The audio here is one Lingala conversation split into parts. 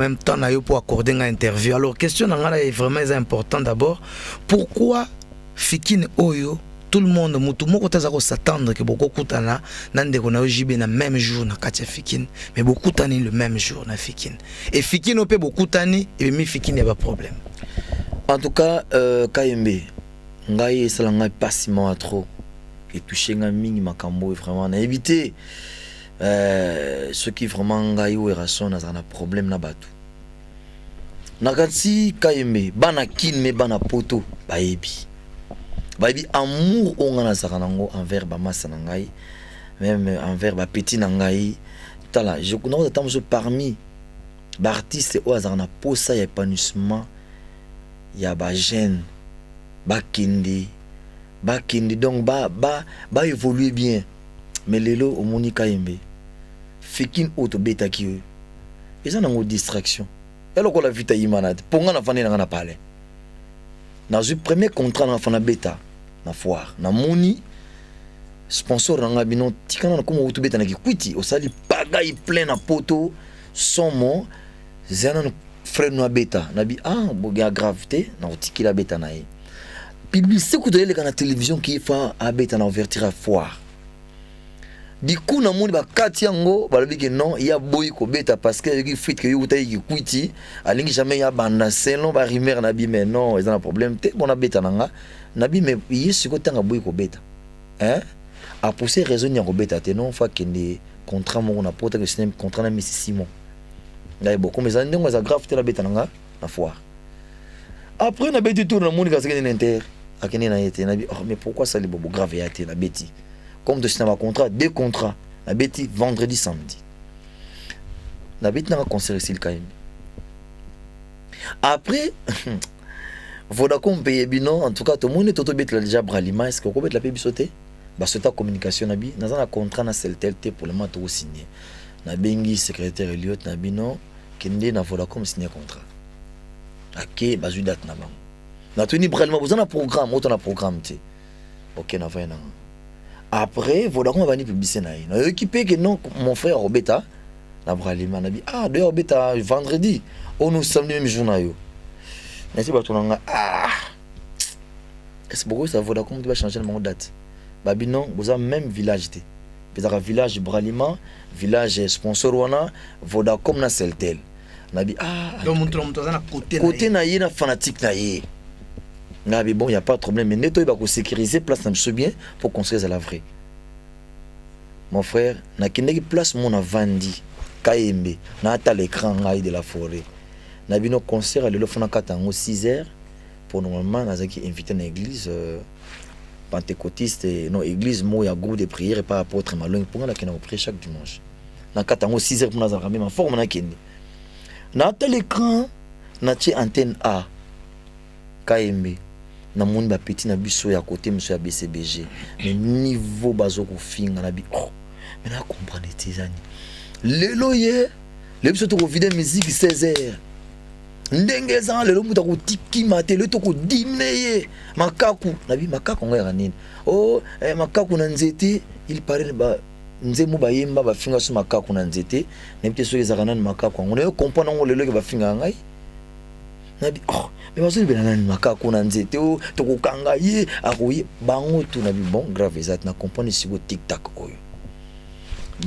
même temps pour accorder une interview. Alors question est vraiment important d'abord. Pourquoi Fikine Oyo tout le monde mutu moko taza ko s'attendre que beaucoup kutana nande ko na ojibe na même jour na katia Fikine mais beaucoup tani le même jour na Fikine et Fikine peut beaucoup tani et mi Fikine y a pas problème. En tout cas KMB ngai sala ngai passiment à trop et toucher ngai mingi makambo vraiment na éviter ce qui vraiment ngai ou raison na un problème na batu nakati KMB bana kin me bana poto baebi baebi amour ongana sakanango envers ba massa ngai même envers ba petit ngai tala je connais de parmi ba artiste o azana posa ya épanouissement ya ba jeune ba kindi donc ba évoluer bien mais lelo o moni KMB Fikine auto beta ki eza nango distraction eloko la vita yimanade ponga na fane na parler na le premier contrat na fana beta na foire na moni sponsor na bino tikana na komo auto beta na ki kwiti osali pagaille plein na poto somo zana frère no beta na bi boga gravité na otiki la beta na e publicité ko de na télévision qui fa a beta na ouverture à foire. Du coup, na moni ba kati yango balobi que non, il y a boy ko beta parce que il fit que yo tayi ki kwiti, alingi jamais ya banda selon ba rimer na bi mais non, ils ont un problème te bon na beta nanga, na bi mais il siko tanga boy ko beta. Hein? A pousser raison ya ko beta te non, fa que des contrats mo na porte que c'est un contrat na Messi Simon. Ngai beaucoup mais andongo za grave te la beta nanga na foire. Après na beti tour na moni ka sekene inter, akene na yete na bi oh mais pourquoi ça les bobo grave ya te na beti? Comme de cinéma contrat, deux contrats. La bêtise vendredi, samedi. La bêtise n'a pas conservé le KMB. Après, Vodacom paye binon. En tout cas, tout le monde est autobét déjà bralima. Est-ce que vous pouvez la payer sauter? Bah, c'est ta communication nabi. Dans un contrat na CLT pour le moment tout signé. Na bengi secrétaire Eliot na binon. Kende na Vodacom signé contrat. Ok, bah je date na bang. Na tuni bralima. Vous avez un programme, autant un programme tu. Ok, na va na. Après, Vodacom va venir publier na yé. Équipé que non, mon frère Robeta, la bralima, n'a dit de Robeta, vendredi, on nous sommes le même jour na yo. Merci pour ton est-ce que ça Vodacom va changer mon date? Babi non, vous avez même village té. Vous avez village bralima, village sponsor wana, Vodacom na Celtel. N'a dit donc mon na côté na yé na fanatique na yé. Mais bon, il n'y a pas de problème. Mais nettoyer, il faut sécuriser place dans bien pour construire la vraie. Mon frère, na kende place mon a vendu KMB, na ata l'écran de la forêt. Na bino concert à l'élève 6h pour normalement na zaki invité na église pentecôtiste non église mo ya groupe de prière et pas apôtre malong pour na kena prier chaque dimanche. Na katango 6h pour na za ramé ma forme na kende. Na ata l'écran na tie antenne A KMB. Na moni ba petit na biso ya côté monsieur ya BCBG mais niveau bazo ko finga na bi mais na comprendre tezani lelo ye le biso to ko vider musique 16h ndenge za lelo muta ko tiki maté le to ko dimneye makaku na bi makaku ngaya nini makaku na nzete il paraît ba nzemu ba yemba ba finga so makaku na nzete na bi so ezaka nani makaku ngone yo comprendre ngo lelo ke ba finga ngai nabi mais bazo bela nani makaku na nzete to ko kanga ye akoyi bango tout nabi bon grave ezat na comprendre si go TikTok oyo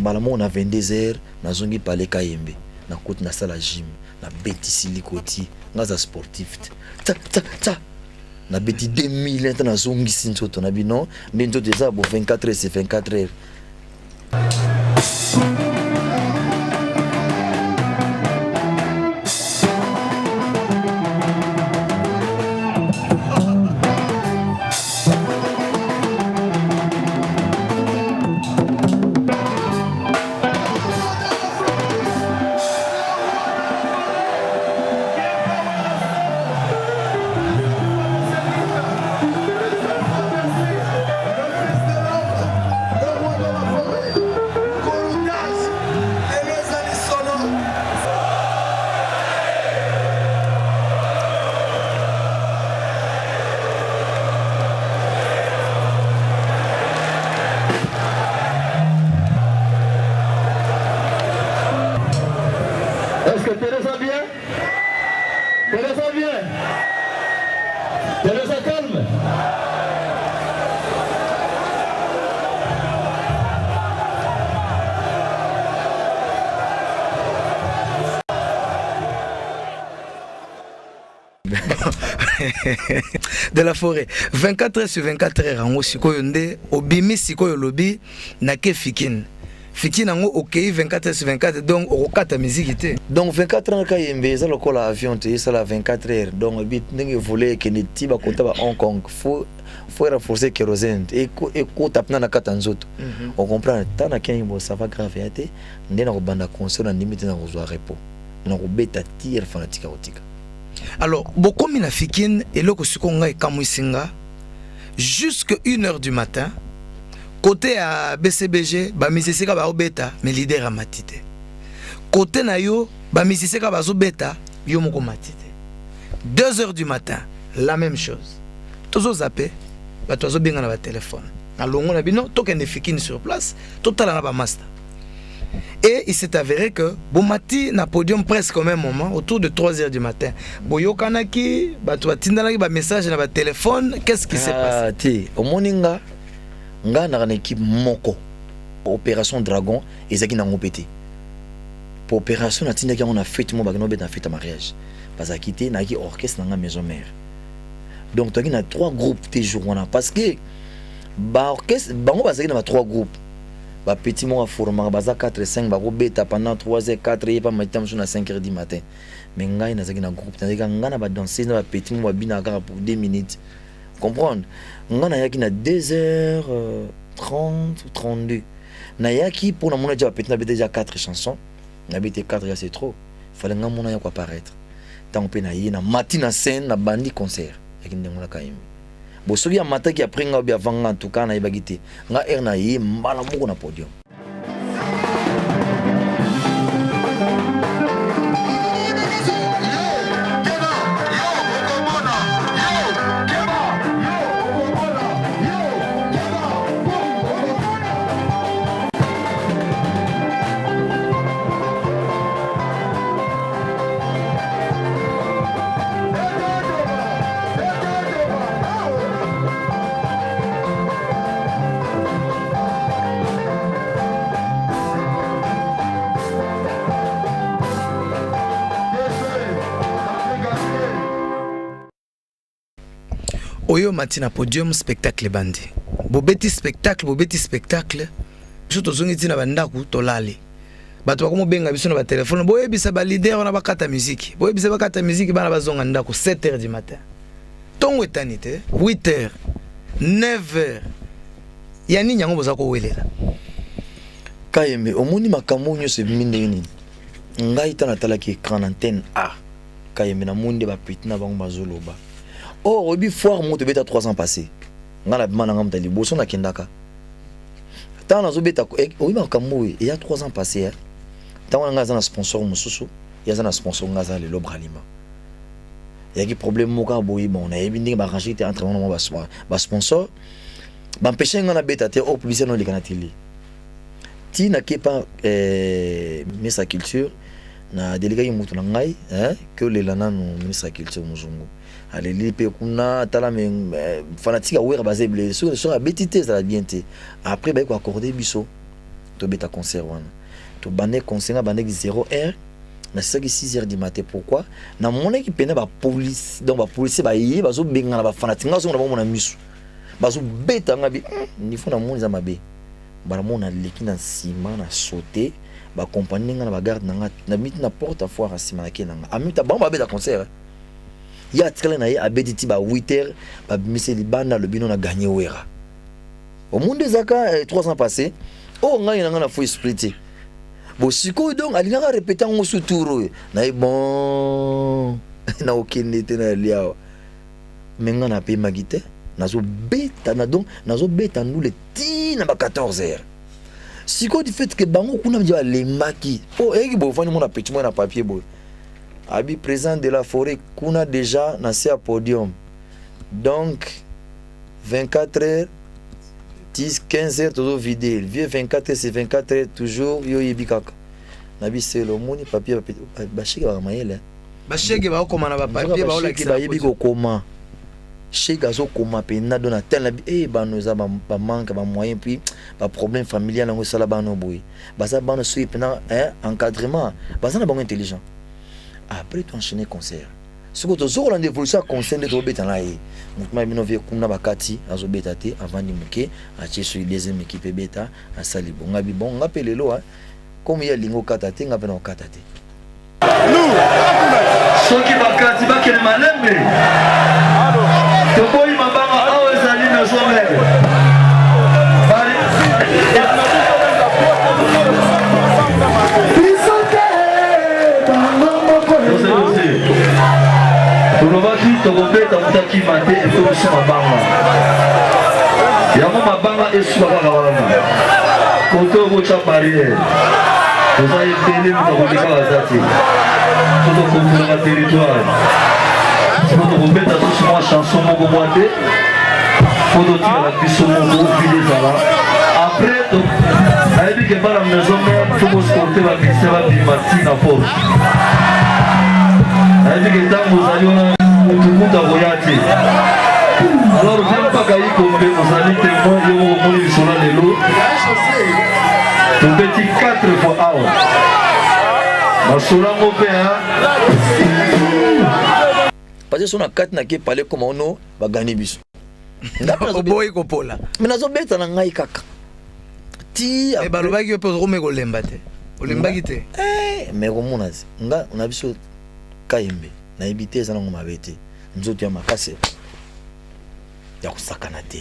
malamo na 22h na zongi parler KMB na côte na sala gym na beti silikoti ngaza sportif ta na beti 2000 na zongi sinso to nabi non ndento déjà bo 24h c'est 24h. Prenez ça bien. Prenez ça calme. De la forêt 24 heures sur 24 heures en sikoyo nde obimi sikoyo lobi na ke fikine nango OK 24 heures sur 24 donc okata musique te donc 24 heures ka yembe za lokola avion te ça la 24 heures donc bit ndenge voler que ne tiba konta ba Hong Kong faut renforcer kérosène et ko tapna na kata nzoto on comprend tana kengo ça va grave yate ndena ko banda concert na limite na ko zo repos na ko beta tir fanatique otika. Alors, bokomi na fikine eloko sikonga ekamwisinga jusque 1h du matin côté à BCBG ba misiseka ba obeta mais leader a matite côté na yo ba misiseka ba zobeta yo moko matite 2h du matin la même chose tozo zappé ba tozo benga na ba téléphone alongo na bino tokende fikine sur place totala na ba master. Et il s'est avéré que Bomati na podium presque au même moment, autour de 3h du matin. Boyokanaki, batindalaki ba message na ba téléphone, qu'est-ce qui s'est passé? Au moninga, nga na équipe moko. Opération Dragon, ezaki na ngopété. Pour opération na tindaki on a fait mo bagno bet na fête mariage. Parce que quitté na ki orchestre na maison mère. Donc toi qui na 3 groupes tes jours on a parce que ba orchestre bango bazaki na 3 groupes. Ba petit mo forma baza 4 5 ba beta pendant 3 h 4 et pas matin sur na 5 h du matin mais ngai na zaki na groupe na zaki ngana ba danser na ba petit mo bina ka pour 2 minutes comprendre ngana yaki na 2h30 ou 32 na yaki pour na mona petit na déjà 4 chansons na bité 4 c'est trop fallait nga mona yako apparaître tant pe na yina matin na scène na bandi concert yaki ndengona kaim bo soki ya mataki après nga bien avant en tout cas na ibagité nga erna yi mbala moko na podium. Oyo matina podium spectacle bandi. Bobeti spectacle. Biso tozongi tina bandaku tolale. Bato bakomo benga biso na ba téléphone. Boyebisa ba leader na bakata musique. Boyebisa bakata musique bana bazonga ndako 7h du matin. Tongo etanite 8h 9h. Yani nyango bozako welela. Kayembe omoni makambo nyose minde yini. Ngai tana talaki écran antenne A. Kayembe na monde ba pitina bango bazoloba. Oh, Obi foire monte beta 3 ans passé. Ngala bimana ngam tali boso na kendaka. Tant na zo beta obi makambo il y a 3 ans passé. Tant nga za na sponsor mususu, ya za na sponsor nga za le Lobralima. Ya ki problème moka boyi bon na yebi ndinga ba ranger te entre moi ba sponsor. Ba empêcher nga na beta te au publicité no le kanatili. Ti na kepa ministre culture na délégué mutu na ngai que le lana no ministre culture muzungu. Allez lipe kuna tala men fanatique awera basé blé sur la bétité ça bien té après ba ko accorder biso to beta concert wana to bané concert bané 0h na 6h du matin pourquoi na mon équipe pena ba police donc ba police ba yé bazo benga na ba fanatique ngazo na ba mona misu bazo beta ngabi ni fona mon za mabe ba mona leki na sima na sauter ba compagnie nga na ba garde na mit na porte à foire à sima na kenanga amita ba beta concert. Il y a très bien à Béditi, 8h, Missé Libana, le bino a gagné Ouera. Au monde des Zaka, 3 ans passés, oh, on a un fouille splitté. Bon, si quoi donc, il a répété en sous tour. N'a bon, n'a aucun été dans l'ia. Mais on a payé ma guitare, n'a zo bêta, n'a zo bêta nous les tines à 14h. Si quoi du fait que Bango Kuna me dit les maquis, oh, et bon, faut mon appétit, moi, papier, boy. Abi président de la forêt kuna déjà nassé à podium. Donc 24 heures 10 15 heures toujours vidé. Vieux 24 heures c'est 24 heures toujours yo yebikaka. Nabi c'est le moni papier ba chika ba mayele. ba chèque ba ko mana ba papier ba ola ki ba yebi ko koma chèque azo koma pe na dona tel ba nous a ba manque ba moyen puis ba problème familial ngo sala ba no boy ba ça ba no suit pendant encadrement ba ça na bon intelligent après tu enchaîner concert ce que tu as en évolution concert de robeta na yi mouvement bino vie kuna bakati azo beta te avant ni muke a tie sur deuxième équipe beta a sali bon ngabi bon ngapelelo comme il y a lingo kata te ngapena kata te soki bakati bakele malembe toboyi mabanga awa ezali na zombe tulobaki tokobeta mutaki mate ekobiso mabanga yango mabanga esuka kaka wana koto okoca barrière toza ebele mutakobika baza te totokontrolaka territoire siko tokobeta susu mwa chanson moko mwa te po totikala biso moko vile ezala après nayebi ke bana maison mare tokosporte bakristian babima ntina poche nayebi ke ntango ozali wana mutukuta koya te alors bien mpaka yikombe ozali témoin yo moko moni lisolo lelo tobeti 4 fois awa basolango mpe parce que sona 4 nake pale koma ono bagani biso oboyi kopola me nazobeta na ngai kaka ti balobaki yo mpe ozokome kolemba te olembaki te me komona te nga na biso kayembe nayebi te eza nango mabe te nzoto ya makasi ya kosakana te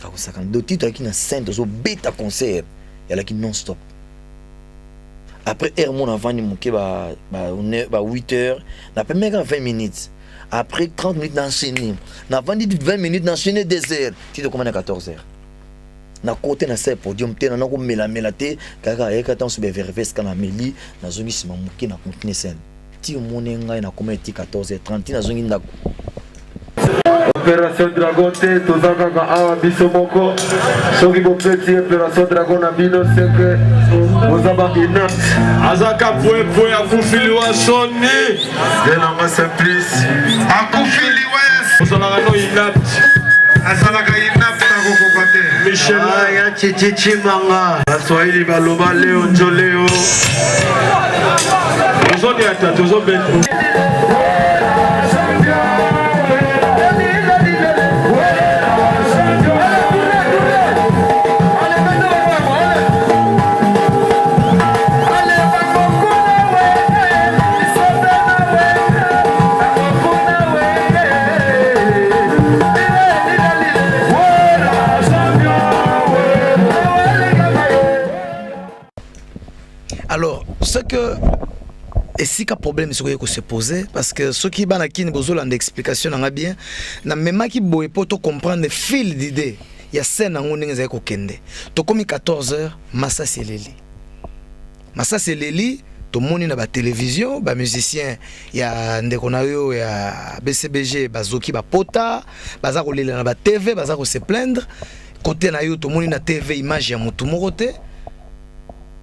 akosakana do titre aki na sainte ozobeta concert yalaki non stop après heure mon avandi moke ba 8 heures na première 20 minutes après 30 minutes d'enchaîner na vandi 20 minutes d'enchaîner 2 heures ti de commande à 14 heures na côté na ce podium te na ko mela te kaka eka tan sube verves kana meli na zongi sima moke na continuer scène ti monenga na commande 14 heures 30 na zongi ndako Opération Dragon te tozaka ka awa biso moko soki bopeti Opération Dragon na bino seke ozaba inat azaka poe akufiliwa soni denanga simplice akufiliwa ozalaka no inat azalaka inat takokoka te Michel ya chichichimanga baswahili baloba leo njo leo ozoni ata tozobeta Alors, ce que et si qu'un problème c'est que se poser parce que ceux qui bana qui besoin d'explication n'a bien na même qui boye pour comprendre le fil d'idée il y a scène en on est ko kende to comme 14h Massa Seleli to moni na ba télévision ba musicien ya ndeko na yo ya BCBG bazoki ba pota baza ko lela na ba TV baza ko se plaindre côté na yo to moni na TV image ya mutu moko te.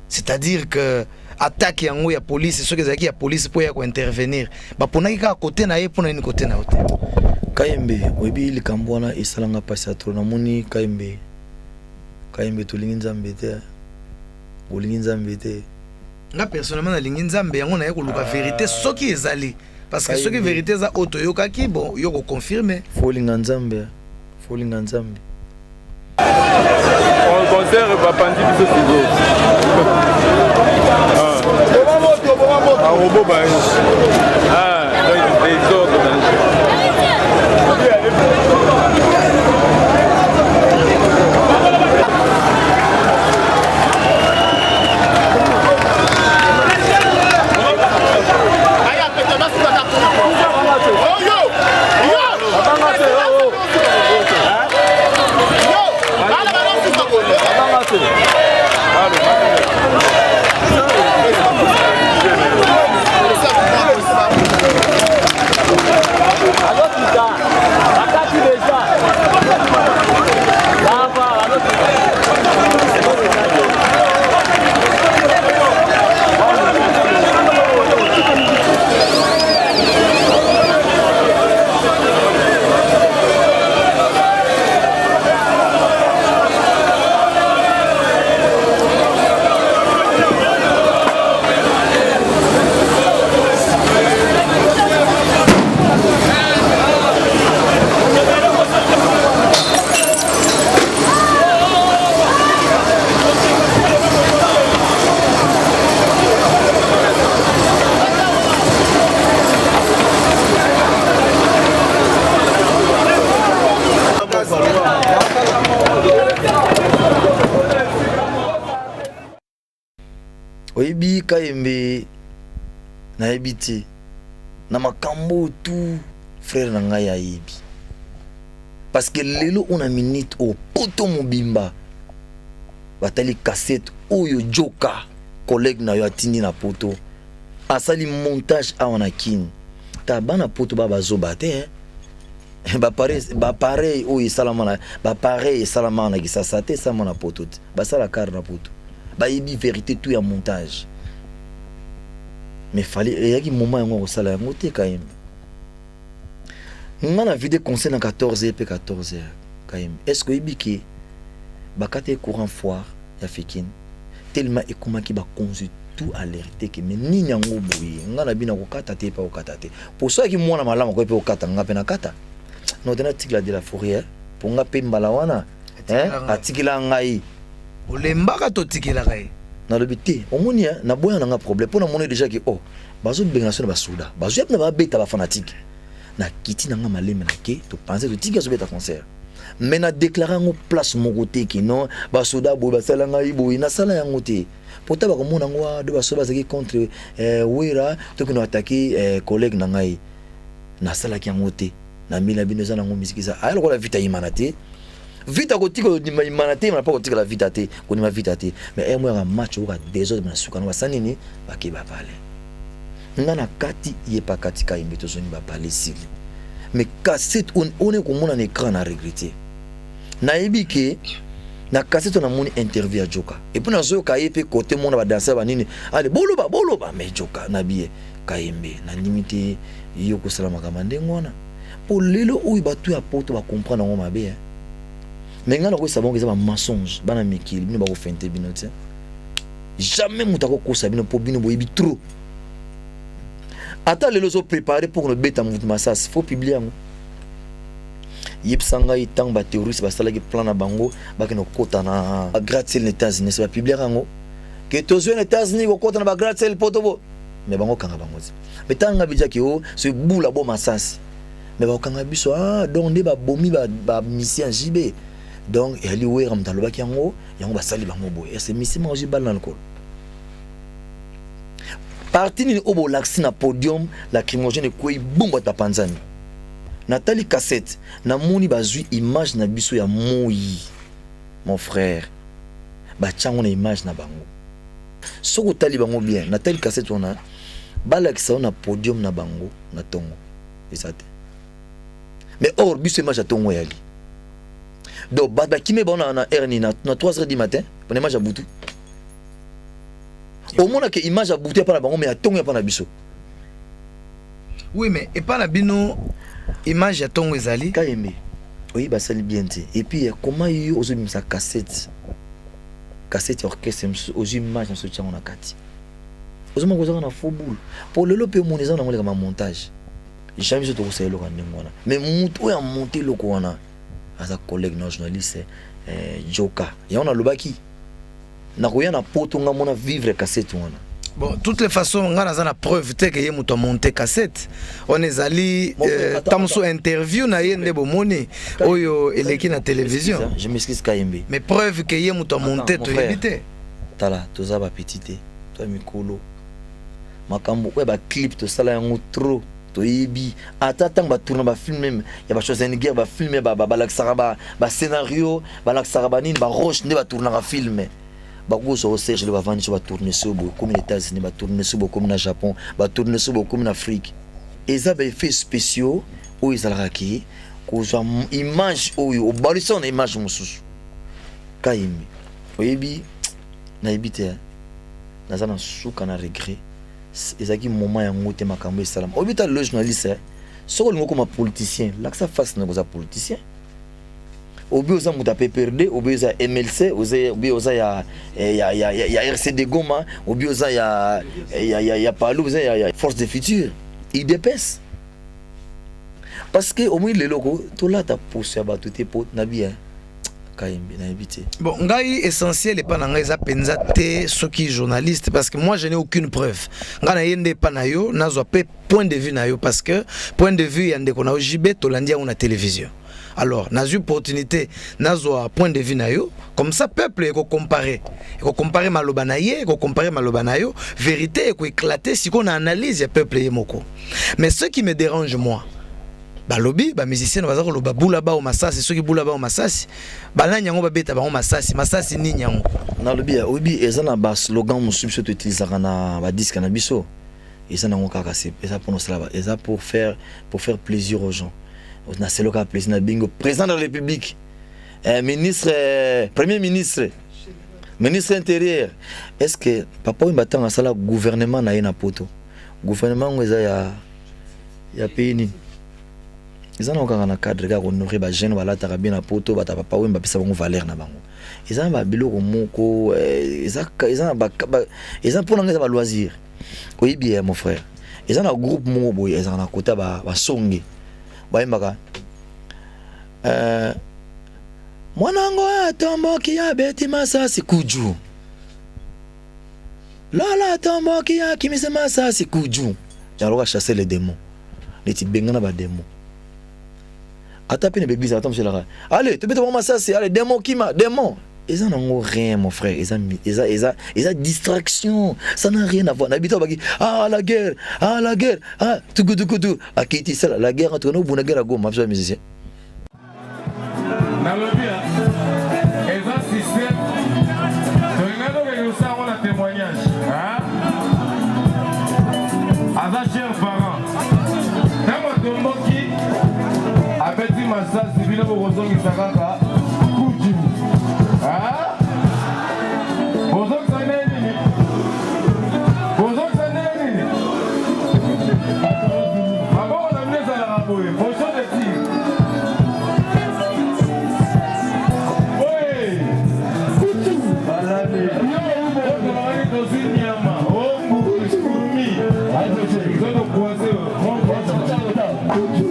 C'est-à-dire que attaque yango ya police ce que zaki ya police pour ya ko intervenir ba ponaki ka côté na ye pona ni côté na hote kayembe webi likambwana isalanga pasi atro na moni kayembe tolingi nzambe te olingi nzambe te nga personnellement na lingi nzambe yango na ye ko luka vérité soki ezali parce que soki vérité za auto yokaki bon yo ko confirmer folinga nzambe concert bapandi biso tizo arobo baye désordre Kayembe nayebi te na makambo tout frère na ngai ayebi parce que lelo on a minute au poto mobimba batali cassette oyo Joka collègue na yo atindi na poto asali montage awana kini ta bana poto bazoba te ba pareil oyo salamana ba pareil salamana ki ça te ça na poto ba sala car na poto ba yebi vérité tout ya montage mais fallait yaki moment yango ko sala yango te quand même ngana vidéo conseil na 14h pe 14h quand même est-ce que ibiki bakate courant foire ya Fikine tellement ekomaki ba consu tout alerté que mais nini yango boye ngana bina ko kata te pa ko kata te pour ça ki mwana malama ko pe ko kata nga pe na kata no dena tikla de la forêt pour nga pe mbala wana atikila ngai olembaka to tikila ngai na lobité omoni na boya na nga problème pour na moni déjà que oh bazo benga so na basuda bazo yep na ba beta ba fanatique na kiti na nga maleme na ke to penser to tika so beta concert mais na déclarer en place mon côté qui non basuda bo basala ngai bo ina sala yango te pota ba komona ngwa de basoba zaki contre wera to que no attaquer collègue na ngai na sala ki yango te na mila binoza na ngo musique ça alors ko la vita imanate vita ko tiko ni imanate na pas ko tiko la vita te ko ni ma vita te mais moi un match ou des autres na suka no sanini ba ke ba parler ngana kati ye pa kati ka imbeto zoni ba parler sili mais cassette on est comme on écran à regretter na ebike na cassette on a mon interview à Joka et puis na zo ka yepe côté mon ba danser ba nini allez boloba mais Joka na biye Kayembe na limité yo ko sala makamande ngona pour lelo ou batu ya poto ba comprendre ngo mabe mais ngana ko sabon que ça ba mensonge bana mikili bino ba ko fente bino te jamais mutako ko sabino po bino boyebi trop. Attends, les autres préparés pour le bêta mouvement ça faut publier yango. Yip sanga itang ba terroriste ba sala ki plan na bango ba ke no kota na gratte-ciel les États-Unis ça va publier yango. Que tous les États-Unis ko kota na ba gratte-ciel potobo. Mais bango kanga bango. Mais tanga bija ki o ce boula bo masas. Mais ba kanga biso donc ne ba bomi ba mission JB. Donc elle lui wera mtalo ba ki yango ba sali bango bo. Et c'est mission ma JB dans le col. Parti ni obo laxi na podium la crimogène ko ibumba ta panzani Nathalie Cassette na moni bazui image na biso ya moyi mon frère ba tchango na image na bango soko tali bango bien Nathalie Cassette on a balakisa na podium na bango na tongo esate mais or biso image ya tongo yali donc ba kime bona na erni na 3h du matin pour image ya butu au moins que image a bouté par la bango mais a tongo pas na biso. Oui mais et pas la bino image a tongo ezali Kayembe. Oui bah ça bien te. Et puis comment il ose même sa cassette orchestre aux images dans ce tient on a kati. Aux moi qu'on a faux boule. Pour le loper mon ezan dans le montage. Jamais je te conseille le ngwana. Mais muto ya monter le kwana. As a collègue non journaliste Joka. Et on a le baki. Na koya na poto nga mona vivre cassette wana. Bon, toutes les façons nga na za preuve te que ye muto monter cassette. On ezali tamso interview na yende bo moni oyo eleki na télévision. Je m'excuse Kayembe. Mais preuve que ye muto monter to éviter. Tala toza ba petite. Toi mikolo. Makambo we ba clip to sala yango trop. To yebi ata tang ba tourner ba film même ya ba chose en guerre ba filmer ba laksara ba scénario ba laksara ba nini ba roche ne ba tourner un film. Bagoso au Serge va vendre sur va tourner sur comme les États-Unis va tourner sur comme le Japon va tourner sur comme l'Afrique et ça ben fait spéciaux où ils alraki cause image au balison image mususu Kayembe oyebi na ebité na za na suka na regret ezaki moment ya ngote makambo salam obita le journaliste soko lingo comme politicien là que ça fasse na boza politicien obi oza muta PPRD obi oza MLC obi oza ya RCD Goma obi oza ya Palu oza ya Force de Futur il dépasse parce que au moins les locaux tout là ta pousse ba tout est na bien Kayembe na éviter. Bon, ngai essentiel et pas na ngai za penza te ceux qui journaliste parce que moi je n'ai aucune preuve. Nga na yende pa na yo na zo pe point de vue na yo parce que point de vue yande ko na JB to landia on a télévision. Alors n'a eu opportunité nazo point de vue na yo comme ça peuple eko comparer maloba na ye eko comparer maloba na yo vérité eko éclater si qu'on analyse le peuple yemoko. Mais ce qui me dérange moi balobi ba musicien bazako lo babula ba o masasi soki bula ba o masasi bala nyango babeta ba o masasi ni nyango na lobi obi ezana ba slogan musubi so to utiliser na ba disque na biso ezana ngo kaka c'est ça pour nous cela eza pour faire plaisir aux gens na c'est le cas plaisir na bingo président de la République ministre premier ministre ministre intérieur est-ce que papa on batanga sala gouvernement na yena poto gouvernement ngo eza ya pays ni ils ont encore un cadre gars honoré ba jeune wala tarabia na poto bata papa wemba pesa bango valeur na bango ils ont ba biloko moko ils ont pour nga ba loisir oui bien mon frère ils ont un groupe moko boy ils ont na kota ba songe ba yembaka mwanango atomboki ya beti masasi kuju lala atomboki ya kimise masasi kuju yaloka chasser les démons les tibengana ba démons. Attends, bébé, attends, monsieur Lara. Allez, tu peux te voir ça, c'est allez, démon qui m'a, démon. Ils en ont rien, mon frère. Ils ont distraction. Ça n'a rien à voir. Ah, la guerre, ah, tout, ah, qui dit ça, la guerre entre nous, bonne guerre à go, ma chère musicien. Dans le bien, ils ont système. Regardez nous ça, on a témoignage. Avec chers parents, dans mon qui Abeti masasi bila bozongi sakaka kuji bozongi saneni abo na mneza la raboye bonjour de ti oui kutu balade yo ubo mari dozi nyama o mukumi aje zono kuaze mon kutu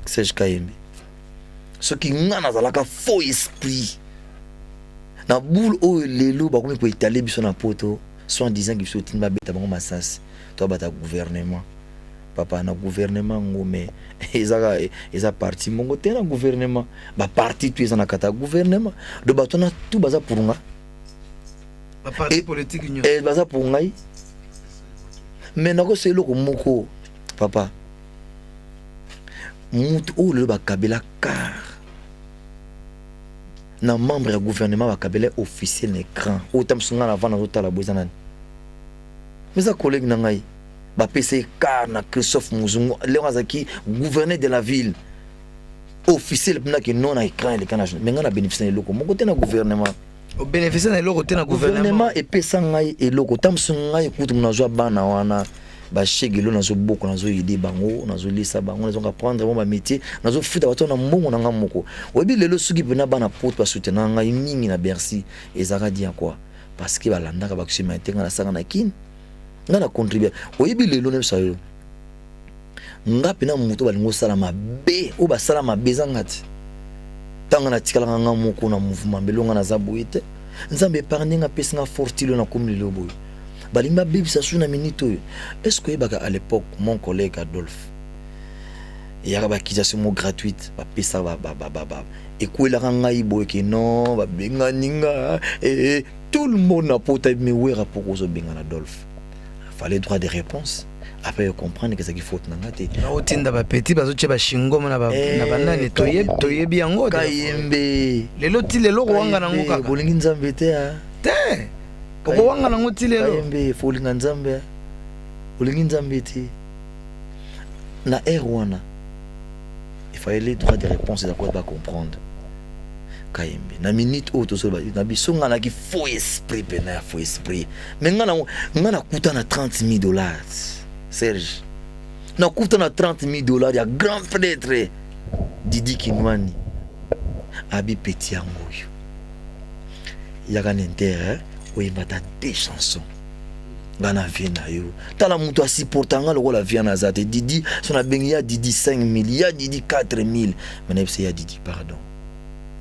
Serge Kayembe ce qui ngana zalaka faux esprit na boule o lelo ba komi ko étaler biso na poto soit en disant que biso tinba beta bango masasi to bata gouvernement papa na gouvernement ngome eza parti mongo tena gouvernement ba parti tu eza na kata gouvernement do batona tout baza pour nga ba parti politique union baza pour ngai mais nako c'est loko moko papa mutu ou le bakabela car na membre du gouvernement bakabela officiel l'écran autant sunga avant na zota la bozana mais ça collègue na ngai ba PC car na Christophe Muzungu le wazaki gouverneur de la ville officiel pena que non na écran le canage mais ngana bénéficier loko mon côté na gouvernement au bénéficier na loko côté na gouvernement et pesa ngai et loko tam sunga ekutu na zo bana wana ba shegelo nazo boko nazo yidi bango nazo lisa bango nazo apprendre mon métier nazo futa bato na mbongo na ngamoko obi lelo suki pena bana porte pa soutenir ngai mingi na Bercy ezaka dia quoi parce que balandaka ba kusima tenga na sanga na kin ngana contribuer obi lelo ne sayo ngapi na muto balingo sala mabe o ba sala mabe zangati tanga na tikala ngamoko na mouvement belonga na zabuite nzambe épargner nga pesa nga fortilo na komli lobo balimba bibi sa suna minito. Est-ce que à l'époque mon collègue Adolphe il y a ba kisation gratuite ba pesa ba et quoi la ngai boy que non ba benga ninga et tout le monde n'a pas été mais rapport aux benga Adolphe fallait droit de réponse après comprendre que ça qu'il faut nangate na otinda ba petit bazoche ba shingo na ba nani toyebi yango Kayembe lelo ti lelo wanga nango kaka bolingi nzambe te te ko wanga nango ti lelo Kayembe folinga nzambe bolingi nzambe te na erwana il fallait les droits de réponse à quoi pas comprendre Kayembe na minute auto so na bisonga na ki faux esprit pena faux esprit mais ngana kuta na $30,000 Serge na kuta na $30,000 ya grand prêtre Didi Kinwani abi petit angoyo ya kanenter oui bata des chansons ngana vina yo tala mutu asiportanga lokola via na zate Didi sona bengi ya Didi 5,000 ya Didi 4,000 mais c'est ya Didi pardon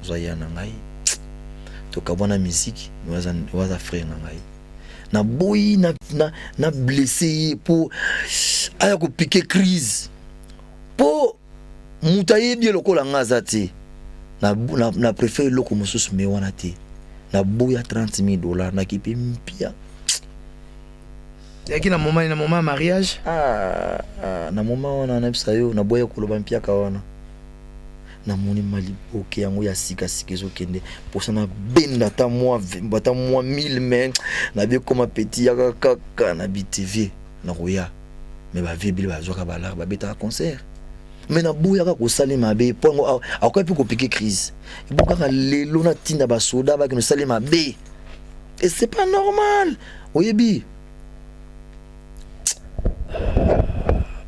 zoya na ngai to kabona musique waza frère na ngai na boyi na blessé pour aya ko piquer crise pour mutaye bien lokola ngazate na préfère loko mususu me wana te na boya $30,000 na kipi mpia yaki na moment mariage na moment wana na bisayo na boya koloba mpia ka wana na moni maliboke yango ya sika ezo kende pour ça na benda ta moi 1000 mais na be comme petit ya kaka na BTV na roya mais ba vibili ba zoka balar ba beta concert mais na boya ka ko salima be pongo akoy pi ko piquer crise et boka ka lelo na tinda ba soda ba ki no salima be et c'est pas normal oyebi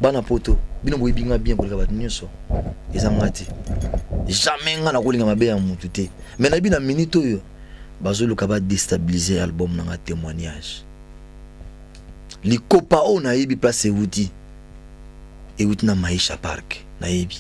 bana poto bino boyebi nga bien ko ka ba nyonso ezangati jamais nga na kolinga mabe ya mutu te mais na bina minute oyo bazoluka ba déstabiliser album na témoignage likopa o na yebi place euti na Maisha Park na yebi